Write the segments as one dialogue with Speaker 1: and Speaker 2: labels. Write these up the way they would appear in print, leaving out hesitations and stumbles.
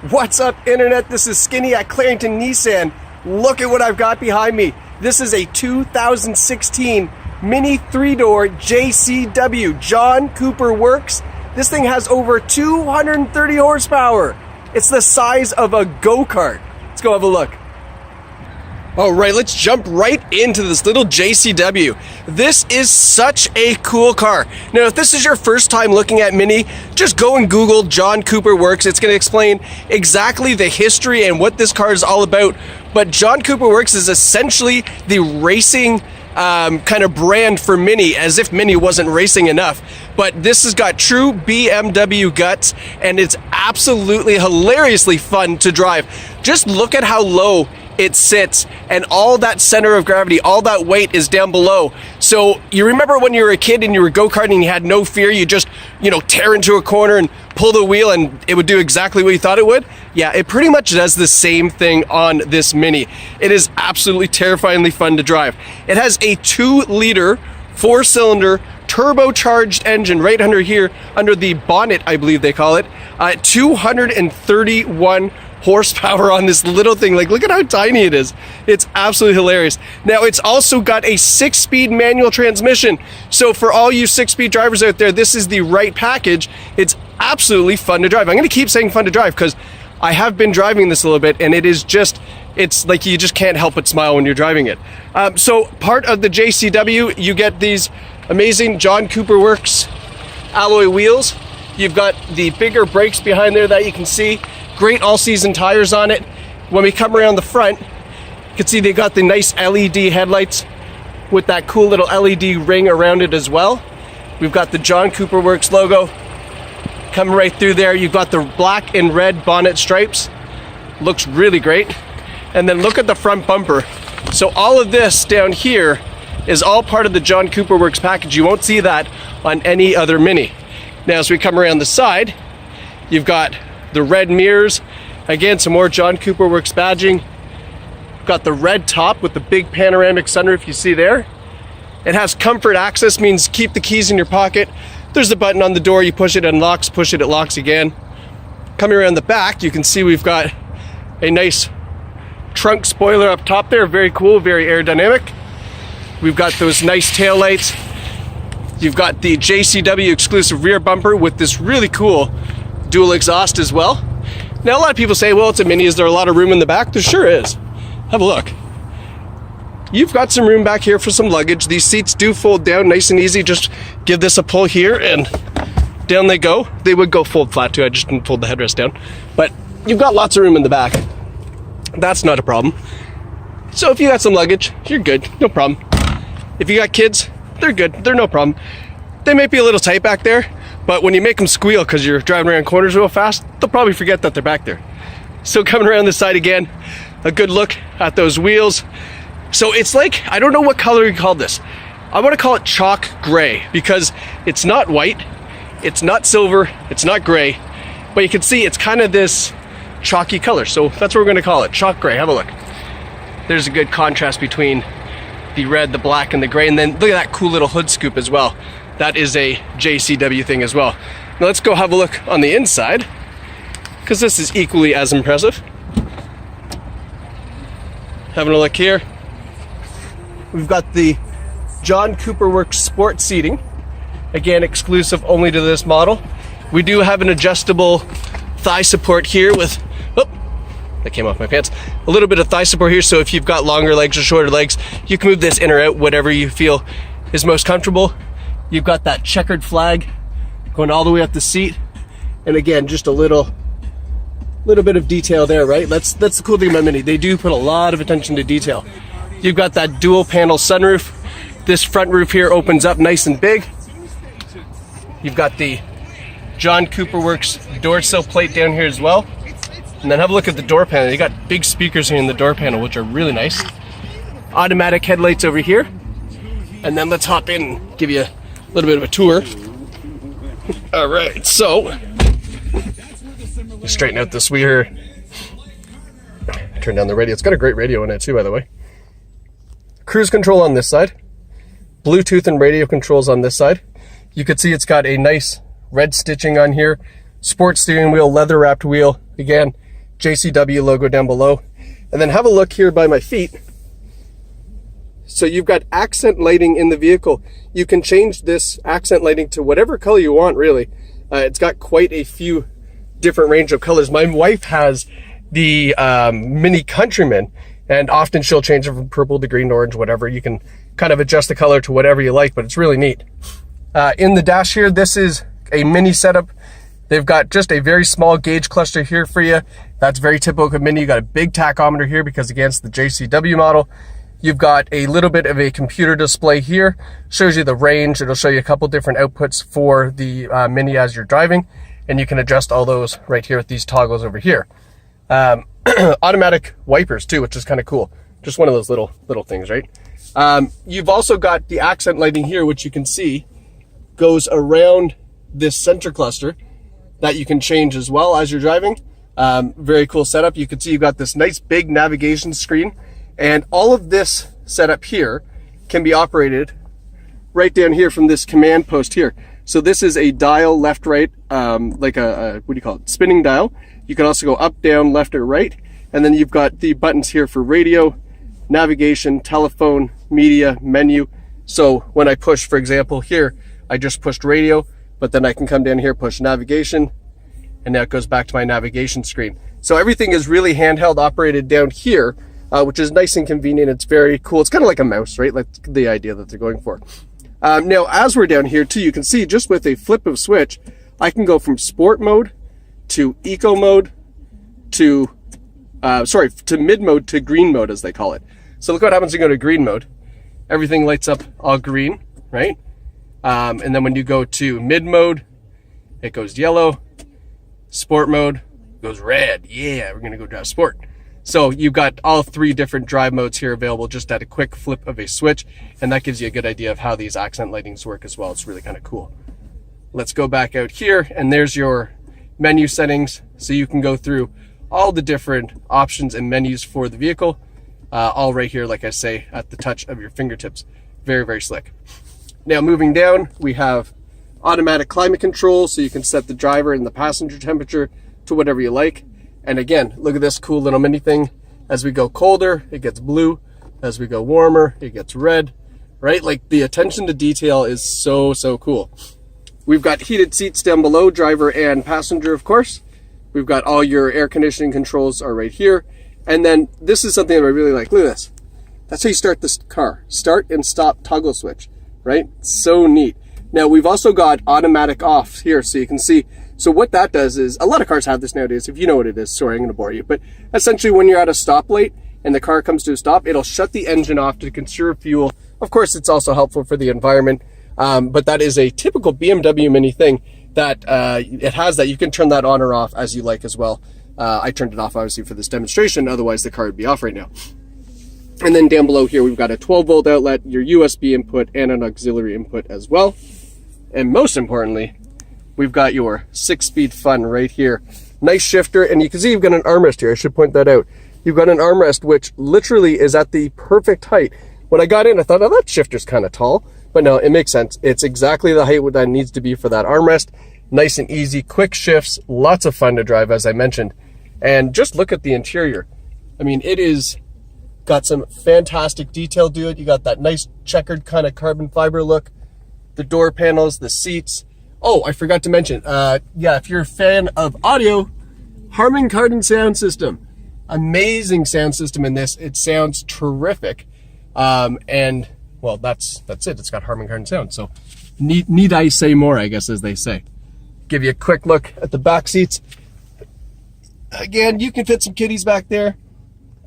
Speaker 1: What's up, internet? This is Skinny at Clarington Nissan. Look at what I've got behind me. This is a 2016 Mini 3-door JCW, John Cooper Works. This thing has over 230 horsepower. It's the size of a go-kart. Let's go have a look. All right, let's jump right into this little JCW. This is such a cool car. Now, if this is your first time looking at Mini, just go and Google John Cooper Works. It's going to explain exactly the history and what this car is all about. But John Cooper Works is essentially the racing kind of brand for Mini, as if Mini wasn't racing enough. But this has got true BMW guts, and it's absolutely hilariously fun to drive. Just look at how low it sits, and all that center of gravity, all that weight is down below. So you remember when you were a kid and you were go-karting and you had no fear, you just, tear into a corner and pull the wheel and it would do exactly what you thought it would? Yeah, it pretty much does the same thing on this Mini. It is absolutely terrifyingly fun to drive. It has a 2-liter, 4-cylinder, turbocharged engine right under here, under the bonnet, I believe they call it. 231 horsepower on this little thing. Like, look at how tiny it is. It's absolutely hilarious. Now, it's also got a 6-speed manual transmission. So for all you 6-speed drivers out there, this is the right package. It's absolutely fun to drive. I'm going to keep saying fun to drive because I have been driving this a little bit, and it's like you just can't help but smile when you're driving it. So part of the JCW, you get these amazing John Cooper Works alloy wheels. You've got the bigger brakes behind there that you can see. Great all-season tires on it. When we come around the front, you can see they got the nice LED headlights with that cool little LED ring around it as well. We've got the John Cooper Works logo coming right through there. You've got the black and red bonnet stripes. Looks really great. And then look at the front bumper. So all of this down here is all part of the John Cooper Works package. You won't see that on any other Mini. Now, as we come around the side, you've got the red mirrors. Again, some more John Cooper Works badging. Got the red top with the big panoramic sunroof you see there. It has comfort access, means keep the keys in your pocket. There's a button on the door, you push it, it unlocks, push it, it locks again. Coming around the back, you can see we've got a nice trunk spoiler up top there. Very cool, very aerodynamic. We've got those nice tail lights. You've got the JCW exclusive rear bumper with this really cool dual exhaust as well. Now, a lot of people say, well, it's a Mini, is there a lot of room in the back? There sure is. Have a look. You've got some room back here for some luggage. These seats do fold down nice and easy. Just give this a pull here and down they go. They would go fold flat too, I just didn't fold the headrest down. But you've got lots of room in the back. That's not a problem. So if you got some luggage, you're good, no problem. If you got kids, they're good, they're no problem. They might be a little tight back there, but when you make them squeal because you're driving around corners real fast, they'll probably forget that they're back there. So coming around this side again, a good look at those wheels. So it's like, I don't know what color you call this. I want to call it chalk gray because it's not white, it's not silver, it's not gray, but you can see it's kind of this chalky color. So that's what we're going to call it, chalk gray. Have a look. There's a good contrast between the red, the black, and the gray. And then look at that cool little hood scoop as well. That is a JCW thing as well. Now let's go have a look on the inside, because this is equally as impressive. Having a look here. We've got the John Cooper Works Sport seating. Again, exclusive only to this model. We do have an adjustable thigh support here with, oh, that came off my pants. A little bit of thigh support here, so if you've got longer legs or shorter legs, you can move this in or out, whatever you feel is most comfortable. You've got that checkered flag going all the way up the seat. And again, just a little bit of detail there, right? That's the cool thing about Mini. They do put a lot of attention to detail. You've got that dual panel sunroof. This front roof here opens up nice and big. You've got the John Cooper Works door sill plate down here as well. And then have a look at the door panel. You got big speakers here in the door panel, which are really nice. Automatic headlights over here. And then let's hop in and give you a little bit of a tour. All right, so straighten out this wheel. Turn down the radio. It's got a great radio in it too, by the way. Cruise control on this side. Bluetooth and radio controls on this side. You can see it's got a nice red stitching on here. Sport steering wheel, leather wrapped wheel. Again, JCW logo down below. And then have a look here by my feet. So you've got accent lighting in the vehicle. You can change this accent lighting to whatever color you want, really. It's got quite a few different range of colors. My wife has the Mini Countryman, and often she'll change it from purple to green to orange, whatever. You can kind of adjust the color to whatever you like, but it's really neat. In the dash here, this is a mini setup. They've got just a very small gauge cluster here for you. That's very typical of Mini. You got a big tachometer here because against the JCW model. You've got a little bit of a computer display here. Shows you the range. It'll show you a couple different outputs for the Mini as you're driving. And you can adjust all those right here with these toggles over here. Automatic wipers too, which is kind of cool. Just one of those little things, right? You've also got the accent lighting here, which you can see goes around this center cluster that you can change as well as you're driving. Very cool setup. You can see you've got this nice big navigation screen, and all of this setup here can be operated right down here from this command post here. So this is a dial left, right, like a what do you call it? Spinning dial. You can also go up, down, left, or right. And then you've got the buttons here for radio, navigation, telephone, media, menu. So when I push, for example, here, I just pushed radio, but then I can come down here, push navigation, and now it goes back to my navigation screen. So everything is really handheld operated down here, which is nice and convenient. It's very cool. It's kind of like a mouse, right? Like the idea that they're going for. Now, as we're down here too, you can see just with a flip of switch, I can go from sport mode to eco mode to, to mid mode to green mode, as they call it. So look what happens when you go to green mode. Everything lights up all green, right? And then when you go to mid mode, it goes yellow. Sport mode goes red. Yeah, we're gonna go drive sport. So you've got all three different drive modes here available just at a quick flip of a switch, and that gives you a good idea of how these accent lightings work as well. It's really kind of cool. Let's go back out here, and there's your menu settings. So you can go through all the different options and menus for the vehicle, all right here, like I say, at the touch of your fingertips. Very, very slick. Now moving down, we have automatic climate control, so you can set the driver and the passenger temperature to whatever you like. And again, look at this cool little mini thing. As we go colder, it gets blue. As we go warmer, it gets red, right? Like the attention to detail is so, so cool. We've got heated seats down below, driver and passenger, of course. We've got all your air conditioning controls are right here. And then this is something that I really like. Look at this. That's how you start this car. Start and stop toggle switch, right? So neat. Now we've also got automatic off here, so you can see. So what that does is, a lot of cars have this nowadays, if you know what it is. Sorry, I'm gonna bore you. But essentially when you're at a stoplight and the car comes to a stop, it'll shut the engine off to conserve fuel. Of course, it's also helpful for the environment. But that is a typical BMW Mini thing that it has, that you can turn that on or off as you like as well. I turned it off obviously for this demonstration, otherwise the car would be off right now. And then down below here, we've got a 12-volt outlet, your USB input, and an auxiliary input as well. And most importantly, we've got your 6-speed fun right here. Nice shifter, and you can see you've got an armrest here. I should point that out. You've got an armrest which literally is at the perfect height. When I got in, I thought, oh, that shifter's kind of tall. But no, it makes sense. It's exactly the height that needs to be for that armrest. Nice and easy, quick shifts, lots of fun to drive, as I mentioned. And just look at the interior. I mean, it is got some fantastic detail to it. You got that nice checkered kind of carbon fiber look. The door panels, the seats. Oh, I forgot to mention, yeah, if you're a fan of audio, Harman Kardon sound system. Amazing sound system in this. It sounds terrific. And well, that's it. It's got Harman Kardon sound. So need I say more, I guess, as they say. Give you a quick look at the back seats. Again, you can fit some kiddies back there.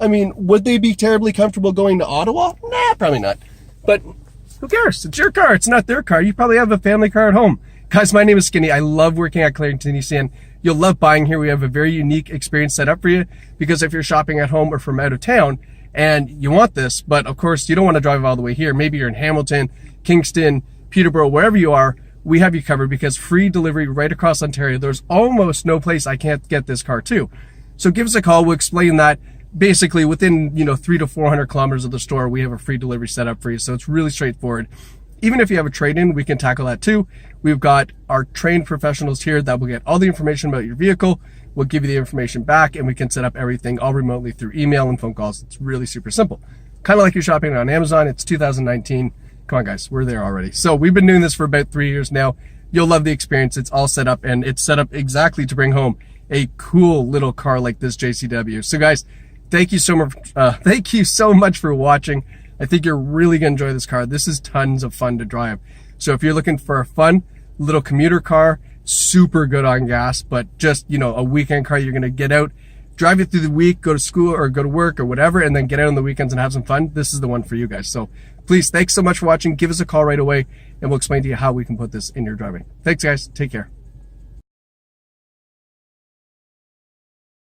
Speaker 1: I mean, would they be terribly comfortable going to Ottawa? Nah, probably not. But who cares? It's your car. It's not their car. You probably have a family car at home. Guys, my name is Skinny. I love working at Clarington Nissan. You'll love buying here. We have a very unique experience set up for you, because if you're shopping at home or from out of town and you want this, but of course you don't want to drive all the way here. Maybe you're in Hamilton, Kingston, Peterborough, wherever you are, we have you covered, because free delivery right across Ontario. There's almost no place I can't get this car to. So give us a call. We'll explain that. Basically within 300 to 400 kilometers of the store, we have a free delivery set up for you. So it's really straightforward. Even if you have a trade-in, we can tackle that too. We've got our trained professionals here that will get all the information about your vehicle. We'll give you the information back, and we can set up everything all remotely through email and phone calls. It's really super simple. Kind of like you're shopping on Amazon. It's 2019. Come on, guys, we're there already. So we've been doing this for about 3 years now. You'll love the experience. It's all set up, and it's set up exactly to bring home a cool little car like this JCW. So guys, thank you so much for watching. I think you're really gonna enjoy this car. This is tons of fun to drive. So if you're looking for a fun little commuter car, super good on gas, but just, you know, a weekend car, you're gonna get out, drive it through the week, go to school or go to work or whatever, and then get out on the weekends and have some fun, this is the one for you guys. So please, thanks so much for watching. Give us a call right away, and we'll explain to you how we can put this in your driving. Thanks, guys. Take care.